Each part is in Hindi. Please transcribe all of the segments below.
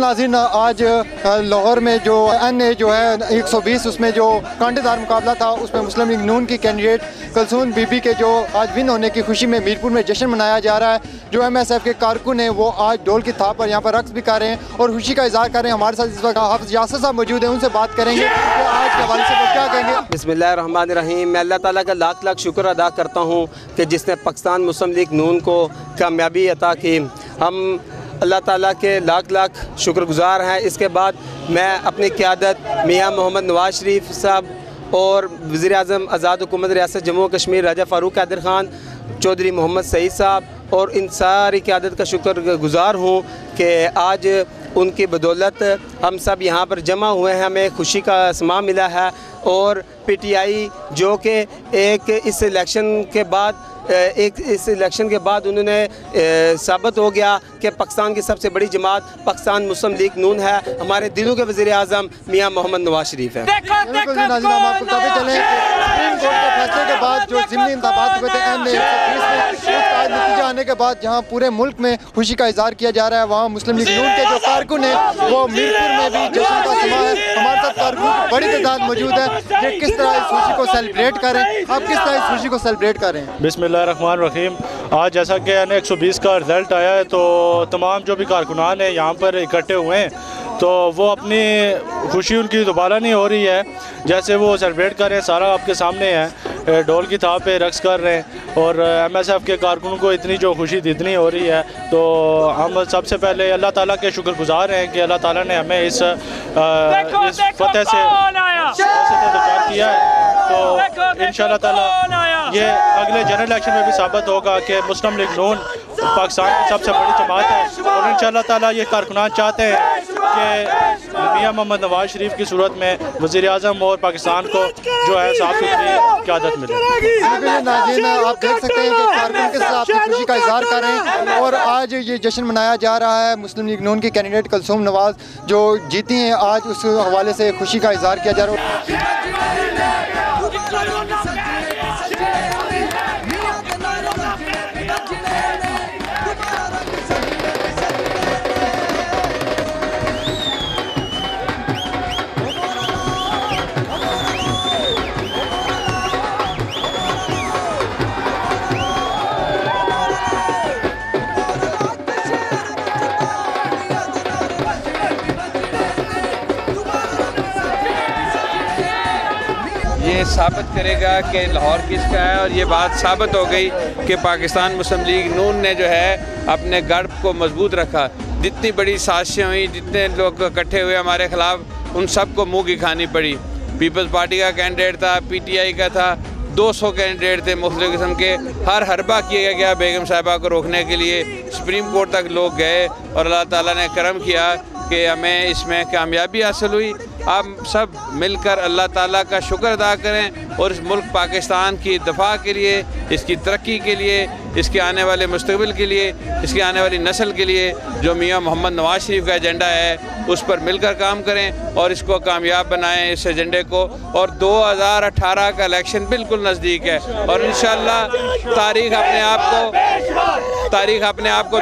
नाज़रीन, आज लाहौर में जो NA जो है 120 उसमें जो कांटेदार मुकाबला था उसमें मुस्लिम लीग नून की कैंडिडेट कलसूम बीबी के जो आज विन होने की खुशी में मीरपुर में जश्न मनाया जा रहा है। जो MSF के कारकुन हैं वो आज ढोल की थाप पर यहाँ पर रक्स भी कर रहे हैं और खुशी का इजहार कर रहे हैं। हमारे साथ इस वक्त हाफिज यासर साहब मौजूद हैं, उनसे बात करेंगे कि आज के हवाले से वो क्या कहेंगे। बिस्मिल्लाहिर्रहमानिर्रहीम। मैं अल्लाह ताला का लाख लाख शुक्र अदा करता हूँ कि जिसने पाकिस्तान मुस्लिम लीग नून को कामयाबी अता की। हम अल्लाह ताला के लाख लाख शुक्रगुज़ार हैं। इसके बाद मैं अपनी क़यादत मियाँ मोहम्मद नवाज शरीफ साहब और वज़ीर आज़म आज़ाद हुकूमत रियासत जम्मू कश्मीर राजा फ़ारूक कादिर ख़ान, चौधरी मोहम्मद सईद साहब और इन सारी क़यादत का शुक्रगुज़ार हूँ कि आज उनकी बदौलत हम सब यहाँ पर जमा हुए हैं। हमें खुशी का समा मिला है और PTI जो कि इस इलेक्शन के बाद उन्होंने साबित हो गया कि पाकिस्तान की सबसे बड़ी जमात पाकिस्तान मुस्लिम लीग नून है। हमारे दिलों के वज़ीर आज़म मियाँ मोहम्मद नवाज शरीफ है। फैसले के बाद जो ज़िमनी इंतखाबात हुए थे NA नतीजा आने के बाद जहाँ पूरे मुल्क में खुशी का इजहार किया जा रहा है, वहाँ मुस्लिम लीग नून के जो कारकुन हैं वो मीरपुर में भी जश्न का समा है। हमारे साथ कारकुन की बड़ी तादाद मौजूद है। ये किस तरह इस खुशी को सेलिब्रेट करें, आप किस तरह इस खुशी को सेलिब्रेट करें? बिस्मिल्लाहिर्रहमानिर्रहीम। आज जैसा कि NA 120 का रिज़ल्ट आया है तो तमाम जो भी कारकुनान हैं यहाँ पर इकट्ठे हुए हैं तो वो अपनी खुशी उनकी दोबारा नहीं हो रही है। जैसे वो सेलिब्रेट कर रहे हैं सारा आपके सामने है, ढोल की थाप पे रक्स कर रहे हैं और MSF के कारकुनों को इतनी जो खुशी इतनी हो रही है तो हम सबसे पहले अल्लाह ताला के शुक्रगुज़ार हैं कि अल्लाह ताला ने हमें इस फतह से किया है। तो इंशाअल्लाह ताला ये अगले जनरल इलेक्शन में भी साबित होगा कि मुस्लिम लीग नून पाकिस्तान की सबसे बड़ी जमात है और इंशाअल्लाह ताला ये कारकुनान चाहते हैं कि मियाँ मोहम्मद नवाज शरीफ की सूरत में वज़ीर आज़म और पाकिस्तान को जो है साफ सुथरी क़यादत मिले। नाज़रीन, आप देख सकते हैं कि कारकुन किस तरह अपनी खुशी का इजहार कर रहे हैं और आज ये जश्न मनाया जा रहा है। मुस्लिम लीग नून की कैंडिडेट कलसूम नवाज जो जीती हैं, आज उस हवाले से खुशी का इजहार किया जा रहा है। ये साबित करेगा कि लाहौर किसका है और ये बात साबित हो गई कि पाकिस्तान मुस्लिम लीग नून ने जो है अपने गढ़ को मजबूत रखा। जितनी बड़ी साजिशें हुई, जितने लोग इकट्ठे हुए हमारे ख़िलाफ़, उन सबको मुँह की खानी पड़ी। पीपल्स पार्टी का कैंडिडेट था, PTI का था, 200 कैंडिडेट थे मुख्तलिफ़ किस्म के। हर हरबा किया गया बेगम साहिबा को रोकने के लिए। सुप्रीम कोर्ट तक लोग गए और अल्लाह ताला ने करम किया कि हमें इसमें कामयाबी हासिल हुई। आप सब मिलकर अल्लाह ताला का शुक्र अदा करें और इस मुल्क पाकिस्तान की दफ़ा के लिए, इसकी तरक्की के लिए, इसके आने वाले मुस्तक़बिल के लिए, इसकी आने वाली नस्ल के लिए जो मियाँ मोहम्मद नवाज शरीफ का एजेंडा है उस पर मिलकर काम करें और इसको कामयाब बनाएं, इस एजेंडे को। और 2018 का इलेक्शन बिल्कुल नज़दीक है और इंशाअल्लाह तारीख़ अपने आप को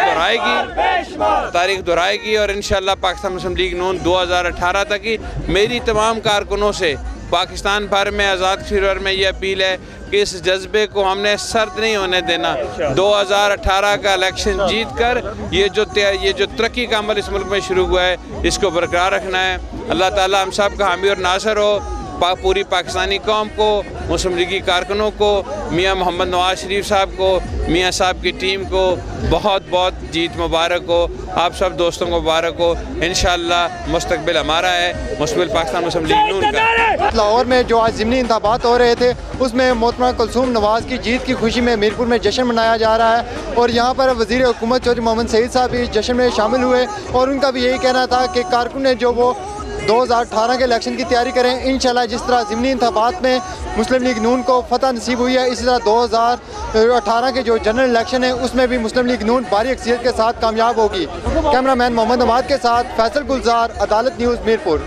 दोहराएगी और इंशाअल्लाह पाकिस्तान मुस्लिम लीग नून 2018 तक ही मेरी तमाम कारकुनों से पाकिस्तान भर में, आज़ाद कश्मीर में ये अपील है कि इस जज्बे को हमने सर्द नहीं होने देना। 2018 का इलेक्शन जीत कर ये जो तरक्की का अमल इस मुल्क में शुरू हुआ है इसको बरकरार रखना है। अल्लाह ताला हम सब का हामी और नासर हो। पूरी पाकिस्तानी कौम को, मुस्लिम लीगी कारकुनों को, मियाँ मोहम्मद नवाज शरीफ साहब को, मियाँ साहब की टीम को बहुत बहुत जीत मुबारक हो। आप सब दोस्तों को मुबारक हो। इंशाअल्लाह मुस्तकबिल हमारा है, मुस्तकबिल पाकिस्तान मुस्लिम लीग नून का। लाहौर में जो आज ज़िमनी इंतखाबात हो रहे थे उसमें मोहतरमा कलसूम नवाज की जीत की खुशी में मीरपुर में जश्न मनाया जा रहा है और यहाँ पर वज़ीर हुकूमत चौधरी मोहम्मद सईद साहब भी जश्न में शामिल हुए और उनका भी यही कहना था कि कारकुन ने जो वो 2018 के इलेक्शन की तैयारी करें। इंशाल्लाह जिस तरह ज़िमनी इंतखाबात में मुस्लिम लीग नून को फतह नसीब हुई है, इसी तरह 2018 के जो जनरल इलेक्शन है उसमें भी मुस्लिम लीग नून भारी अक्सरियत के साथ कामयाब होगी। कैमरामैन मोहम्मद अमाद के साथ फैसल गुलजार, अदालत न्यूज़ मीरपुर।